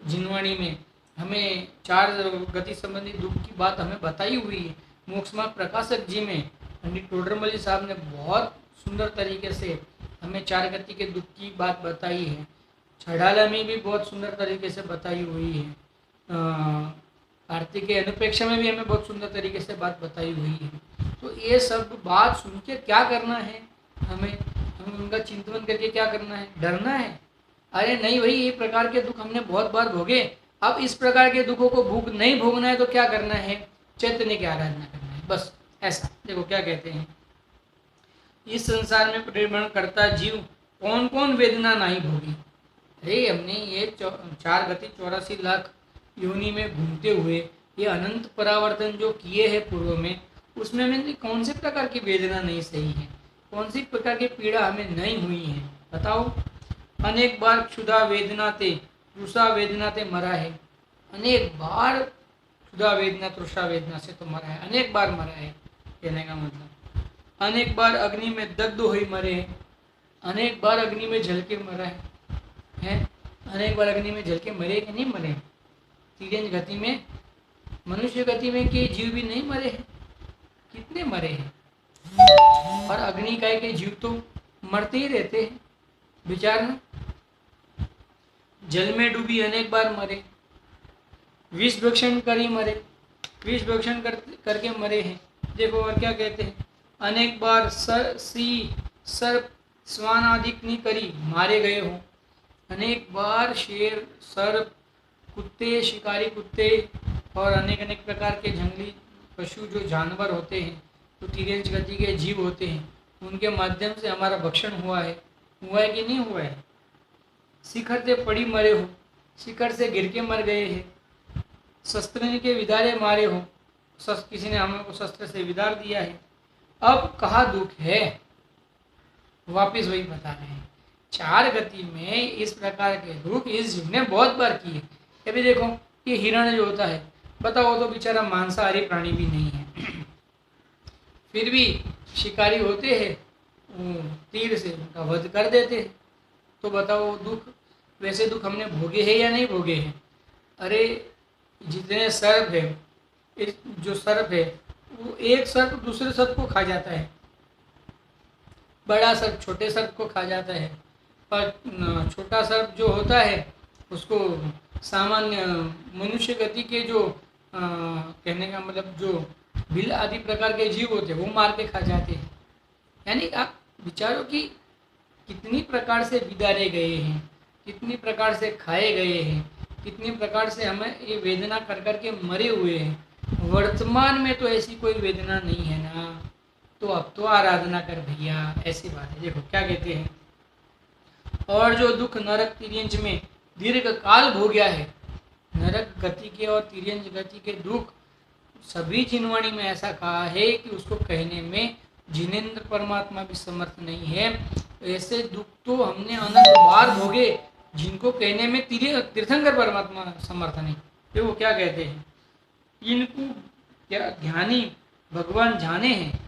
जिनवाणी में हमें चार गति संबंधी दुख की बात हमें बताई हुई है। मोक्ष मार्ग प्रकाशक जी में पंडित टोडरमल साहब ने बहुत सुंदर तरीके से हमें चार गति के दुख की बात बताई है। छड़ाला में भी बहुत सुंदर तरीके से बताई हुई है। कार्तिक के अनुपेक्षा में भी हमें बहुत सुंदर तरीके से बात बताई हुई है। तो ये सब बात सुन के क्या करना है, हमें उनका चिंतन करके क्या करना है, डरना है? अरे नहीं भाई, ये प्रकार के दुख हमने बहुत बार भोगे, अब इस प्रकार के दुखों को नहीं भोगना है, तो क्या करना है, चैतन्य की आराधना करना है, बस ऐसा। देखो क्या कहते हैं, इस संसार में परिभ्रमण करता जीव कौन कौन वेदना नहीं भोगी। अरे हमने ये चार गति 84 लाख योनि में घूमते हुए ये अनंत परावर्तन जो किए हैं पूर्व में, उसमें हमें कौन से प्रकार की वेदना नहीं सही है, कौन सी प्रकार की पीड़ा हमें नहीं हुई है, बताओ। अनेक बार क्षुधा वेदना ते तृषा वेदना ते मरा है, अनेक बार क्षुधा वेदना तृषा वेदना से तो मरा है, अनेक बार मरा है, कहने का मतलब। अनेक बार अग्नि में दग्ध हुई मरे हैं, अनेक बार अग्नि में जल के मरा है, अनेक बार अग्नि में जल के मरे कि नहीं मरे। तिर्यंज गति में, मनुष्य गति में के जीव भी नहीं मरे हैं, कितने मरे हैं। और अग्नि काय के जीव तो मरते ही रहते हैं, विचार में। जल में डूबी अनेक बार मरे, विष भक्षण करी मरे, विष भक्षण करके मरे हैं। देखो और क्या कहते हैं, अनेक बार सर्प स्वान आदि करी मारे गए हो, अनेक बार शेर, सर्प, कुत्ते, शिकारी कुत्ते और अनेक अनेक प्रकार के जंगली पशु जो जानवर होते हैं, तो तिर्यंज गति के जीव होते हैं, उनके माध्यम से हमारा भक्षण हुआ है कि नहीं हुआ है। शिखर से पड़ी मरे हो, शिखर से गिर के मर गए हैं, शस्त्र के विदारे मारे हो, किसी ने हमको शस्त्र से विदार दिया है। अब कहाँ दुख है, वापिस वही बता रहे हैं, चार गति में इस प्रकार के दुख इस जीव ने बहुत बार किए। अभी देखो ये हिरण जो होता है, बताओ तो बेचारा मांसाहारी प्राणी भी नहीं है, फिर भी शिकारी होते हैं, तीर से उनका वध कर देते हैं। तो बताओ दुख, वैसे दुख हमने भोगे हैं या नहीं भोगे हैं। अरे जितने सर्प है इस जो सर्प है वो एक सर्प दूसरे सर्प को खा जाता है, बड़ा सर्प छोटे सर्प को खा जाता है, पर छोटा सर्प जो होता है उसको सामान्य मनुष्य गति के जो कहने का मतलब जो बिल आदि प्रकार के जीव होते हैं वो मार के खा जाते हैं। यानी आप विचारो कि कितनी प्रकार से बिदारे गए हैं, कितनी प्रकार से खाए गए हैं, कितनी प्रकार से हमें ये वेदना कर कर के मरे हुए हैं। वर्तमान में तो ऐसी कोई वेदना नहीं है ना, तो अब तो आराधना कर भैया, ऐसी बात है। देखो क्या कहते हैं, और जो दुख नरक तिर्यंज में दीर्घ काल भोग्या है। नरक गति के और तिर्यंज गति के दुख सभी जिनवाणी में ऐसा कहा है कि उसको कहने में जिनेन्द्र परमात्मा भी समर्थ नहीं है। ऐसे दुख तो हमने अनंत बार भोगे जिनको कहने में तीर्थंकर परमात्मा समर्थ नहीं। देखो क्या कहते हैं, इनको क्या ज्ञानी भगवान जाने हैं,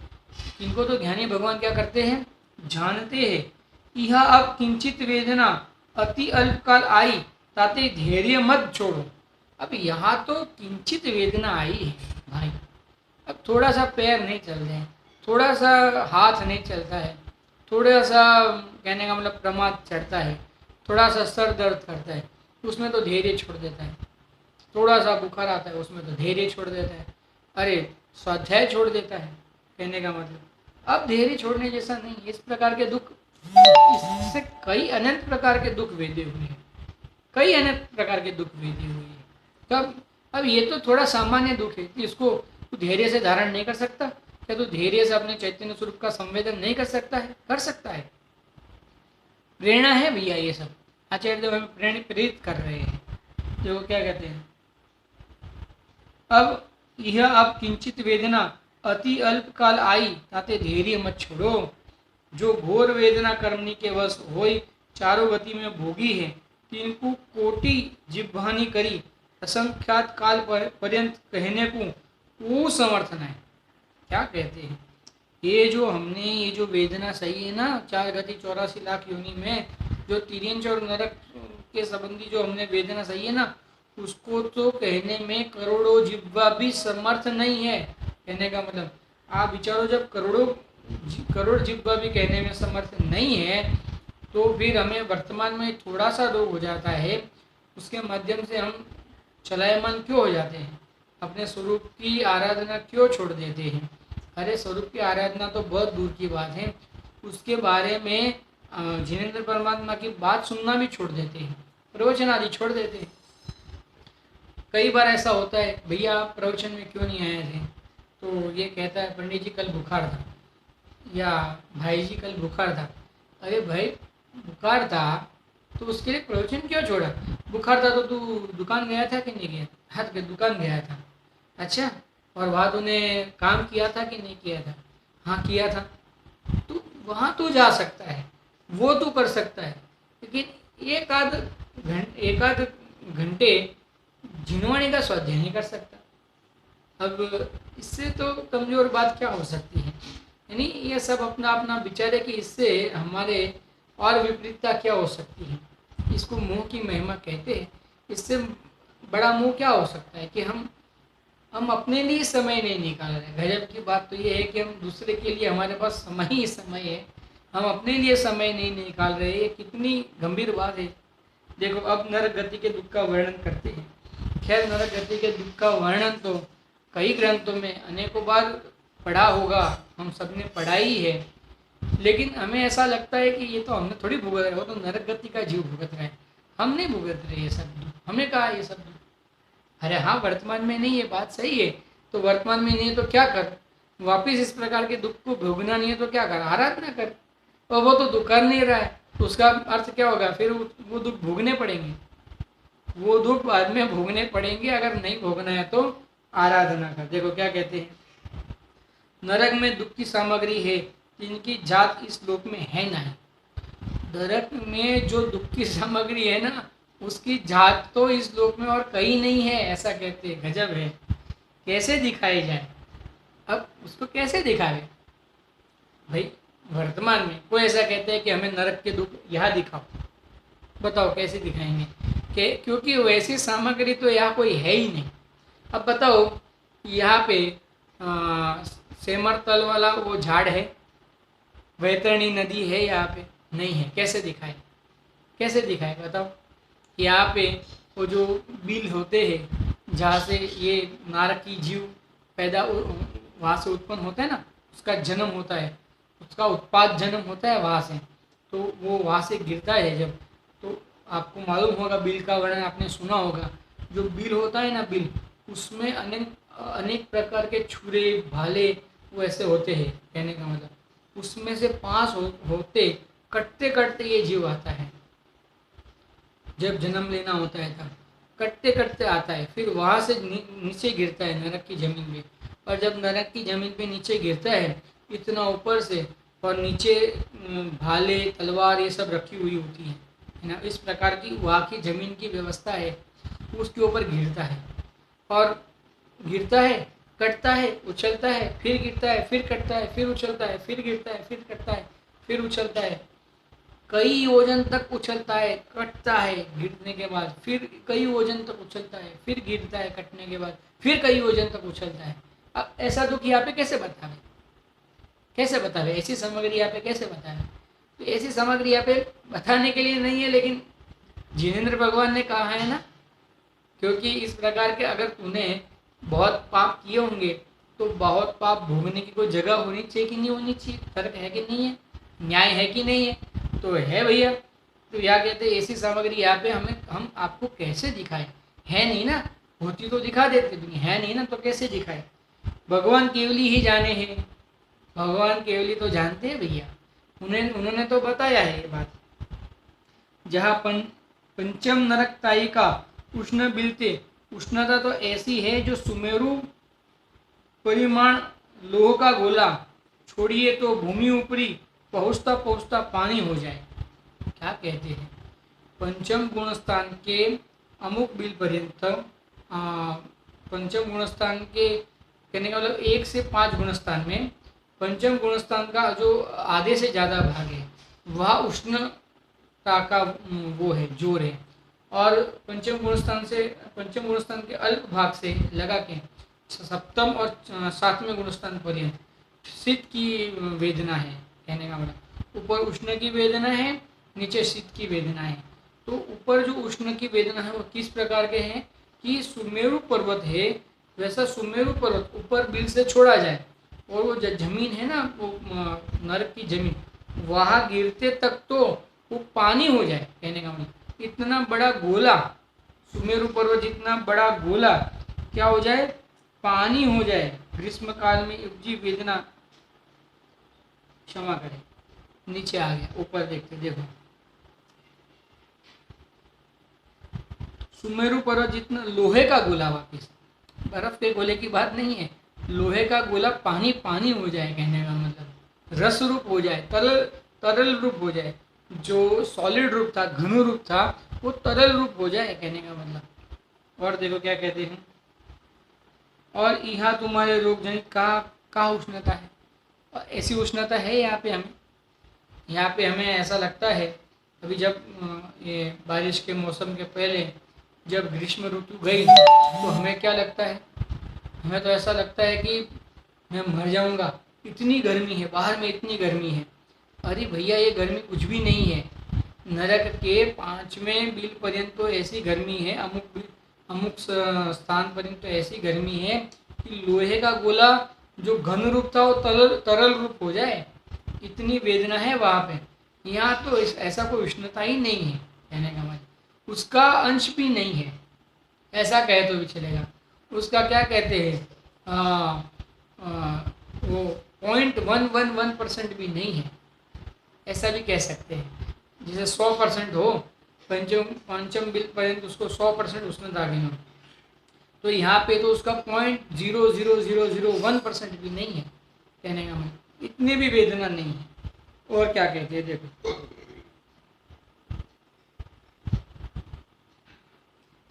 इनको तो ज्ञानी भगवान क्या करते हैं, जानते हैं। यह अब किंचित वेदना अति अल्पकाल आई ताते धैर्य मत छोड़ो। अब यहाँ तो किंचित वेदना आई है भाई, अब थोड़ा सा पैर नहीं चल रहे हैं, थोड़ा सा हाथ नहीं चलता है, थोड़ा सा कहने का मतलब प्रमाद चढ़ता है, थोड़ा सा सर दर्द करता है, उसमें तो धैर्य छोड़ देता है। थोड़ा सा बुखार आता है उसमें तो धैर्य छोड़ देता है, अरे स्वाध्याय छोड़ देता है। कहने का मतलब अब धैर्य छोड़ने जैसा नहीं। इस प्रकार के दुख, इससे कई अनंत प्रकार के दुख वेदे हुए हैं, कई अनंत प्रकार के दुख वेदे हुए हैं। तब अब ये तो थोड़ा सामान्य दुख है, इसको तू धैर्य से धारण नहीं कर सकता क्या? तू धैर्य से अपने चैतन्य स्वरूप का संवेदन नहीं कर सकता है? कर सकता है। प्रेरणा है भैया, ये सब आचार्य देव हमें प्रेरित कर रहे हैं। जो क्या कहते हैं, अब यह अब किंचित वेदना अति अल्प काल आई ताते धैर्य मत छोड़ो। जो घोर वेदना कर्मणी के वश होई चारों गति में भोगी है, तिनको कोटि जिह्वानी करी असंख्यात काल पर्यंत कहने को वो समर्थन है। क्या कहते हैं, ये जो हमने ये जो वेदना सही है ना, 4 गति 84 लाख योनि में जो तिर्यंज और नरक के संबंधी जो हमने वेदना सही है ना, उसको तो कहने में करोड़ों जिह्वा भी समर्थ नहीं है। कहने का मतलब आप विचारो, जब करोड़ जिह्वा भी कहने में समर्थ नहीं है, तो फिर हमें वर्तमान में थोड़ा सा रोग हो जाता है, उसके माध्यम से हम चलायमान क्यों हो जाते हैं, अपने स्वरूप की आराधना क्यों छोड़ देते हैं। अरे स्वरूप की आराधना तो बहुत दूर की बात है, उसके बारे में जिनेन्द्र परमात्मा की बात सुनना भी छोड़ देते हैं, प्रवचन आदि छोड़ देते हैं। कई बार ऐसा होता है, भैया आप प्रवचन में क्यों नहीं आए थे, तो ये कहता है पंडित जी कल बुखार था, या भाई जी कल बुखार था। अरे भाई बुखार था तो उसके लिए प्रवचन क्यों छोड़ा? बुखार था तो तू दुकान गया था कि नहीं गया? हाँ तो दुकान गया था। अच्छा, और वहाँ तूने काम किया था कि नहीं किया था? हाँ किया था। तो वहाँ तू जा सकता है, वो तू कर सकता है, लेकिन एक आध घंटे जिनवाणी का स्वाध्याय नहीं कर सकता। अब इससे तो कमजोर बात क्या हो सकती है? यानी ये सब अपना अपना विचार है कि इससे हमारे और विपरीतता क्या हो सकती है। इसको मुंह की महिमा कहते हैं। इससे बड़ा मुंह क्या हो सकता है कि हम अपने लिए समय नहीं निकाल रहे। गजब की बात तो ये है कि हम दूसरे के लिए, हमारे पास समय ही समय है, हम अपने लिए समय नहीं निकाल रहे। ये कितनी गंभीर बात है। देखो अब नरक गति के दुख का वर्णन करते हैं। खैर नरक गति के दुख का वर्णन तो कई ग्रंथों में अनेकों बार पढ़ा होगा, हम सब ने पढ़ा ही है, लेकिन हमें ऐसा लगता है कि ये तो हमने थोड़ी भुगत रहे, वो तो नरक गति का जीव भुगत रहा है, हम नहीं भुगत रहे ये सब दुख। हमने कहा ये सब दुख, अरे हाँ वर्तमान में नहीं, ये बात सही है। तो वर्तमान में नहीं है तो क्या कर, वापिस इस प्रकार के दुख को भोगना नहीं है तो क्या कर, आराधना कर। और वो तो दुख कर नहीं रहा है, तो उसका अर्थ क्या होगा, फिर वो दुख भोगने पड़ेंगे, वो दुख बाद में भोगने पड़ेंगे। अगर नहीं भोगना है तो आराधना कर। देखो क्या कहते हैं, नरक में दुख की सामग्री है जिनकी जात इस लोक में है नहीं। नरक में जो दुख की सामग्री है ना, उसकी जात तो इस लोक में और कहीं नहीं है, ऐसा कहते हैं। गजब है, कैसे दिखाई जाए? अब उसको कैसे दिखावे भाई? वर्तमान में कोई ऐसा कहते हैं कि हमें नरक के दुख यहाँ दिखाओ, बताओ कैसे दिखाएंगे? क्योंकि वैसी सामग्री तो यहाँ कोई है ही नहीं। अब बताओ यहाँ पे सेमरतल वाला वो झाड़ है, वैतरणी नदी है यहाँ पे नहीं है। कैसे दिखाए, कैसे दिखाए बताओ। यहाँ पे वो जो बिल होते हैं जहाँ से ये नारकी जीव पैदा वहाँ से उत्पन्न होता है ना, उसका जन्म होता है, उसका उत्पाद जन्म होता है वहाँ से। तो वो वहाँ से गिरता है जब, तो आपको मालूम होगा बिल का वर्णन आपने सुना होगा। जो बिल होता है ना, बिल, उसमें अनेक अनेक प्रकार के छुरे भाले वो ऐसे होते हैं। कहने का मतलब उसमें से पांच होते कटते कटते ये जीव आता है। जब जन्म लेना होता है तब कटते कटते आता है, फिर वहाँ से नीचे गिरता है नरक की जमीन पे। और जब नरक की जमीन पे नीचे गिरता है इतना ऊपर से, और नीचे भाले तलवार ये सब रखी हुई होती है ना, इस प्रकार की वहाँ की जमीन की व्यवस्था है। उसके ऊपर गिरता है और गिरता है, कटता है, उछलता है, फिर गिरता है, फिर कटता है, फिर उछलता है, फिर गिरता है, फिर कटता है, फिर उछलता है। कई योजन तक उछलता है, कटता है गिरने के बाद, फिर कई योजन तक उछलता है, फिर गिरता है कटने के बाद, फिर कई योजन तक उछलता है। अब ऐसा दुख यहाँ पे कैसे बतावे, कैसे बतावे ऐसी सामग्री यहाँ पे कैसे बतावे। तो ऐसी सामग्री यहाँ पे बताने के लिए नहीं है, लेकिन जिनेंद्र भगवान ने कहा है ना, क्योंकि इस प्रकार के अगर तूने बहुत पाप किए होंगे तो बहुत पाप भोगने की कोई जगह होनी चाहिए कि नहीं होनी चाहिए, तर्क है कि नहीं है, न्याय है कि नहीं है, तो है भैया। तो यहाँ कहते हैं ऐसी सामग्री यहाँ पे हम आपको कैसे दिखाएं, है नहीं ना, होती तो दिखा देते, है नहीं ना तो कैसे दिखाए। भगवान केवली ही जाने हैं, भगवान केवली तो जानते हैं भैया, उन्होंने तो बताया है ये बात। जहाँ पंचम नरकताई का उष्ण बिलते, उष्णता तो ऐसी है जो सुमेरु परिमाण लोह का गोला छोड़िए तो भूमि ऊपरी पहुँचता पहुँचता पानी हो जाए। क्या कहते हैं, पंचम गुणस्थान के अमुक बिल पर्यंत, पंचम गुणस्थान के कहने का मतलब 1 से 5 गुणस्थान में पंचम गुणस्थान का जो आधे से ज़्यादा भाग है वह उष्णता का वो है, जोर है। और पंचम गुणस्थान के अल्प भाग से लगा के सप्तम और 7वें गुणस्थान पर्यंत शीत की वेदना है। कहने का मतलब ऊपर उष्ण की वेदना है, नीचे शीत की वेदना है। तो ऊपर जो उष्ण की वेदना है वो किस प्रकार के हैं कि सुमेरु पर्वत है, वैसा सुमेरु पर्वत ऊपर बिल से छोड़ा जाए और वो जमीन है ना, वो नरक की जमीन, वहाँ गिरते तक तो वो पानी हो जाए। कहने का मतलब इतना बड़ा गोला, सुमेरु पर्वत जितना बड़ा गोला क्या हो जाए, पानी हो जाए। ग्रीष्म काल में उपजी वेदना, क्षमा करें नीचे आ गया, ऊपर देखते देखो, सुमेरु पर्वत जितना लोहे का गोला, वापिस बर्फ के गोले की बात नहीं है, लोहे का गोला पानी पानी हो जाए। कहने का मतलब रस रूप हो जाए, तरल रूप हो जाए। जो सॉलिड रूप था, घन रूप था, वो तरल रूप हो जाए। कहने का मतलब और देखो क्या कहते हैं, और यहाँ तुम्हारे रोग जनित कहाँ उष्णता है, और ऐसी उष्णता है यहाँ पे हमें ऐसा लगता है। अभी जब ये बारिश के मौसम के पहले जब ग्रीष्म ऋतु गई तो हमें क्या लगता है, हमें तो ऐसा लगता है कि मैं मर जाऊंगा, इतनी गर्मी है, बाहर में इतनी गर्मी है। अरे भैया ये गर्मी कुछ भी नहीं है, नरक के 5वें बिल पर्यंत तो ऐसी गर्मी है, अमुक स्थान पर्यंत तो ऐसी गर्मी है कि लोहे का गोला जो घन रूप था वो तरल रूप हो जाए, इतनी वेदना है वहाँ पे। यहाँ तो ऐसा कोई उष्णता ही नहीं है। कहने का मतलब उसका अंश भी नहीं है, ऐसा कहे तो भी चलेगा। उसका क्या कहते हैं, वो 0.111% भी नहीं है, ऐसा भी कह सकते हैं। जैसे 100% हो, पंचम बिल पर्यंत उसको 100% उष्णता गिनो, तो यहाँ पे तो उसका 0.00001% भी नहीं है। कहने का मतलब इतनी भी वेदना नहीं है। और क्या कहते हैं देखो,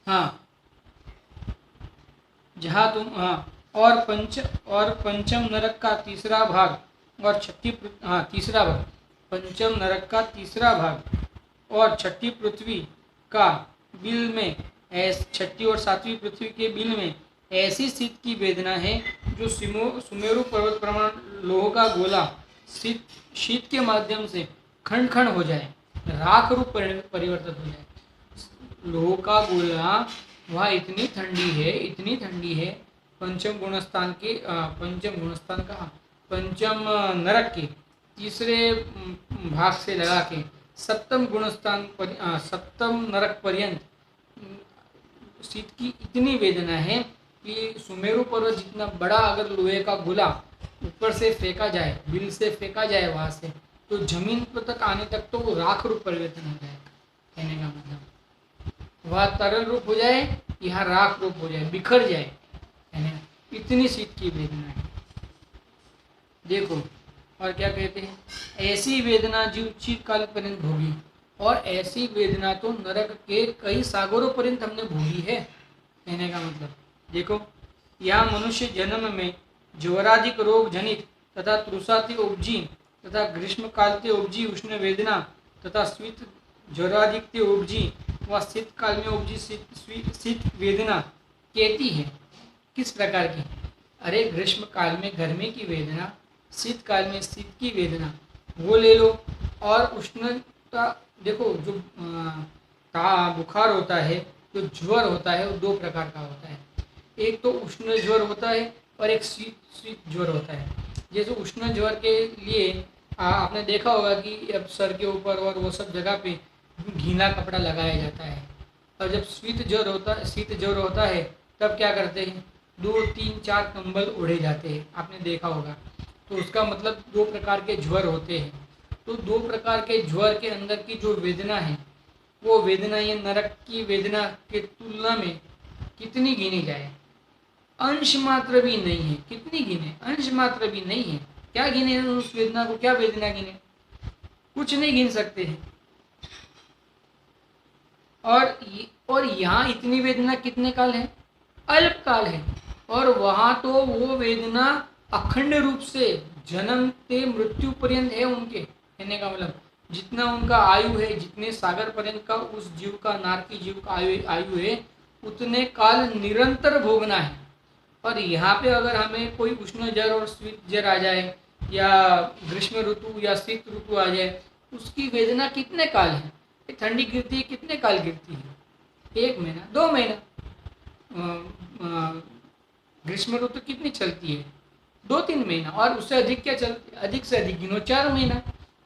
हाँ जहाँ तुम, हाँ और पंचम नरक का तीसरा भाग और तीसरा भाग, पंचम नरक का तीसरा भाग और छठी पृथ्वी का बिल में, छठी और 7वीं पृथ्वी के बिल में ऐसी शीत की वेदना है जो सुमेरु पर्वत प्रमाण लोह का गोला शीत के माध्यम से खंड खंड हो जाए, राख रूप परिवर्तित हो जाए। लोह का गोला वह इतनी ठंडी है, पंचम गुणस्थान के पंचम नरक के तीसरे भाग से लगा के सप्तम नरक पर्यंत शीत की इतनी वेदना है कि सुमेरु पर्वत जितना बड़ा अगर लोहे का गोला ऊपर से फेंका जाए, बिल से फेंका जाए वहां से, तो जमीन पर तक आने तक तो वो राख रूप परिवर्तन हो जाएगा। कहने का मतलब वह तरल रूप हो जाए, यहाँ राख रूप हो जाए, बिखर जाए, है ना। इतनी शीत की वेदना है। देखो और क्या कहते हैं, ऐसी वेदना जीव चिरकाल पर्यंत भोगी, और ऐसी वेदना तो नरक के कई सागरों पर्यंत हमने भोगी है। कहने का मतलब देखो, यहाँ मनुष्य जन्म में ज्वराधिक रोग जनित तथा तृषाति उपजी तथा ग्रीष्म काल ते उपजी उष्ण वेदना तथा शीत ज्वराधिक ते उपजी व शीत काल में उपजी शीत वेदना कहती है। किस प्रकार की? अरे ग्रीष्म काल में गर्मी की वेदना, शीत काल में शीत की वेदना, वो ले लो। और उष्णता देखो, जो बुखार होता है, जो ज्वर होता है, वो दो प्रकार का होता है। एक तो उष्ण ज्वर होता है और एक शीत ज्वर होता है। जैसे उष्ण ज्वर के लिए आपने देखा होगा कि अब सर के ऊपर और वो सब जगह पे गीला कपड़ा लगाया जाता है। और जब शीत ज्वर होता है तब क्या करते हैं, 2, 3, 4 कंबल ओढ़े जाते हैं। आपने देखा होगा। तो उसका मतलब दो प्रकार के ज्वर होते हैं। तो दो प्रकार के ज्वर के अंदर की जो वेदना है, वो वेदना ये नरक की वेदना के तुलना में कितनी गिनी जाए? अंश मात्र भी नहीं है। कितनी गिने? अंश मात्र भी नहीं है। क्या गिने उस वेदना को? क्या वेदना गिने? कुछ नहीं गिन सकते हैं। और यहाँ इतनी वेदना कितने काल है? अल्प काल है। और वहां तो वो वेदना अखंड रूप से जन्म से मृत्यु पर्यंत है उनके। कहने का मतलब जितना उनका आयु है, जितने सागर पर्यंत का उस जीव का, नारकी जीव का आयु है, उतने काल निरंतर भोगना है। और यहाँ पे अगर हमें कोई उष्ण जर और शीत जर आ जाए, या ग्रीष्म ऋतु या शीत ऋतु आ जाए, उसकी वेदना कितने काल है? ठंडी गिरती है, कितने काल गिरती है? 1 महीना, 2 महीना। ग्रीष्म ऋतु कितनी चलती है? 2-3 महीना। और उससे अधिक क्या चलती है? अधिक से अधिक गिनो 4 महीना।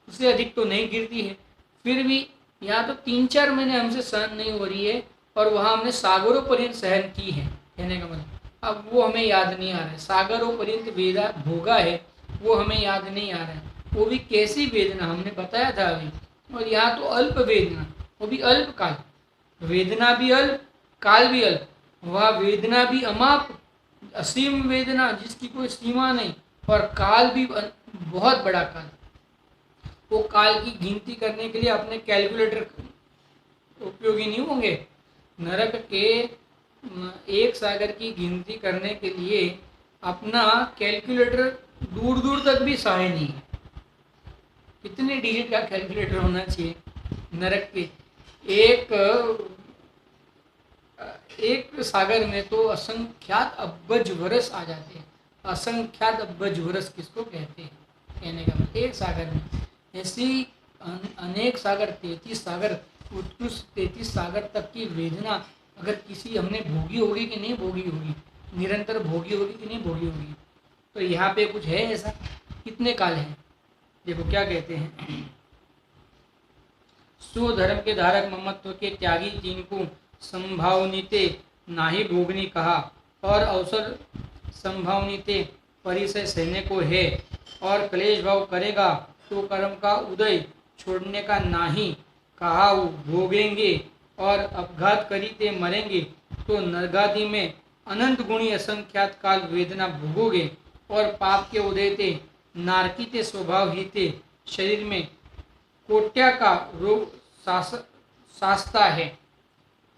उससे अधिक तो नहीं गिरती है। फिर भी यहाँ तो 3-4 महीने हमसे सहन नहीं हो रही है, और वहाँ हमने सागरों पर्यंत सहन की है। कहने का मतलब अब वो हमें याद नहीं आ रहा है। सागरों पर्यंत वेदना भोगा है, वो हमें याद नहीं आ रहा है। वो भी कैसी वेदना हमने बताया था अभी। और यहाँ तो अल्प वेदना, वो भी अल्प काल। वेदना भी अल्प, काल भी अल्प। वह वेदना भी अमाप, असीम वेदना जिसकी कोई सीमा नहीं, और काल भी बहुत बड़ा काल। वो काल की गिनती करने के लिए अपने कैलकुलेटर उपयोगी नहीं होंगे। नरक के एक सागर की गिनती करने के लिए अपना कैलकुलेटर दूर दूर तक भी सहाय नहीं है। कितने डिजिट का कैलकुलेटर होना चाहिए नरक के? एक सागर में तो असंख्यात अब्बज वर्ष आ जाते हैं। असंख्यात अब्बज वर्ष किसको कहते हैं? कहने का मतलब एक सागर में ऐसी अनेक सागर, 33 सागर, उत्कृष्ट 33 सागर तक की वेदना अगर किसी हमने भोगी होगी कि नहीं भोगी होगी, निरंतर भोगी होगी कि नहीं भोगी होगी। तो यहाँ पे कुछ है ऐसा? कितने काल है? देखो क्या कहते हैं, स्वधर्म के धारक ममत्व के त्यागी जिनको संभावनीते नाही भोगनी कहा, और अवसर संभावनीते परिचय सहने को है, और क्लेश भाव करेगा तो कर्म का उदय छोड़ने का नाही कहा भोगेंगे, और अपघात करी ते मरेंगे तो नरगादि में अनंत गुणी असंख्यात काल वेदना भोगोगे, और पाप के उदय ते नारकी ते स्वभाव ही ते शरीर में कोट्या का रोग सास्ता है।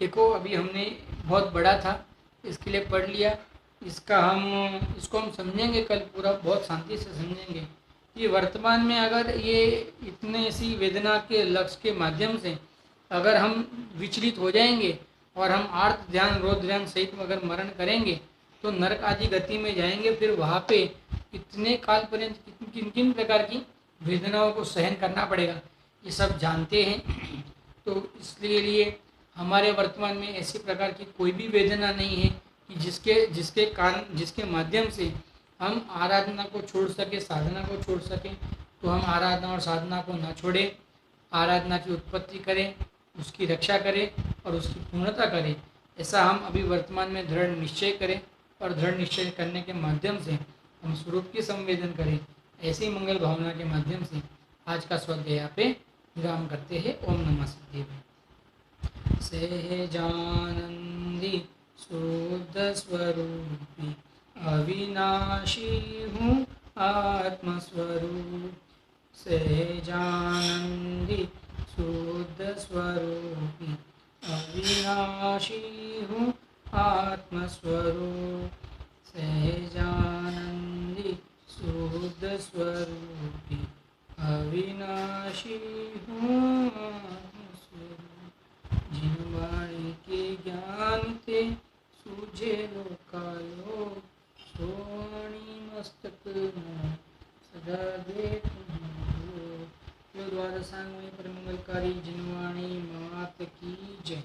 देखो अभी हमने बहुत बड़ा था, इसके लिए पढ़ लिया। इसको हम समझेंगे कल पूरा, बहुत शांति से समझेंगे कि वर्तमान में अगर ये इतने सी वेदना के लक्ष्य के माध्यम से अगर हम विचलित हो जाएंगे और हम आर्त ध्यान रोध ध्यान सहित अगर मरण करेंगे तो नरक आदि गति में जाएंगे, फिर वहाँ पे कितने काल पर्यंत किन किन प्रकार की वेदनाओं को सहन करना पड़ेगा, ये सब जानते हैं। तो इसलिए लिए हमारे वर्तमान में ऐसी प्रकार की कोई भी वेदना नहीं है कि जिसके कारण, जिसके माध्यम से हम आराधना को छोड़ सके, साधना को छोड़ सकें। तो हम आराधना और साधना को ना छोड़ें, आराधना की उत्पत्ति करें, उसकी रक्षा करें और उसकी पूर्णता करें। ऐसा हम अभी वर्तमान में दृढ़ निश्चय करें और दृढ़ निश्चय करने के माध्यम से हम स्वरूप की संवेदन करें। ऐसी मंगल भावना के माध्यम से आज का स्वाध्याय यहाँ पे विराम करते हैं। ओम नमः सिद्धेश्वराय। सहजानंदी शुद्ध स्वरूपी अविनाशी हूँ आत्मस्वरूप। सहजानंदी शुद्ध स्वरूपी अविनाशी हूँ आत्मस्वरूप। सहजानंदी शुद्ध स्वरूपी अविनाशी हूँ आत्मस्वरूप। जिन वाणी के ज्ञान थे सूझे लोकालोक, सोवाणी मस्तक में सदा दे तुम्हें। द्वादशांग में परमंगलकारी जिनवाणी मात की जय।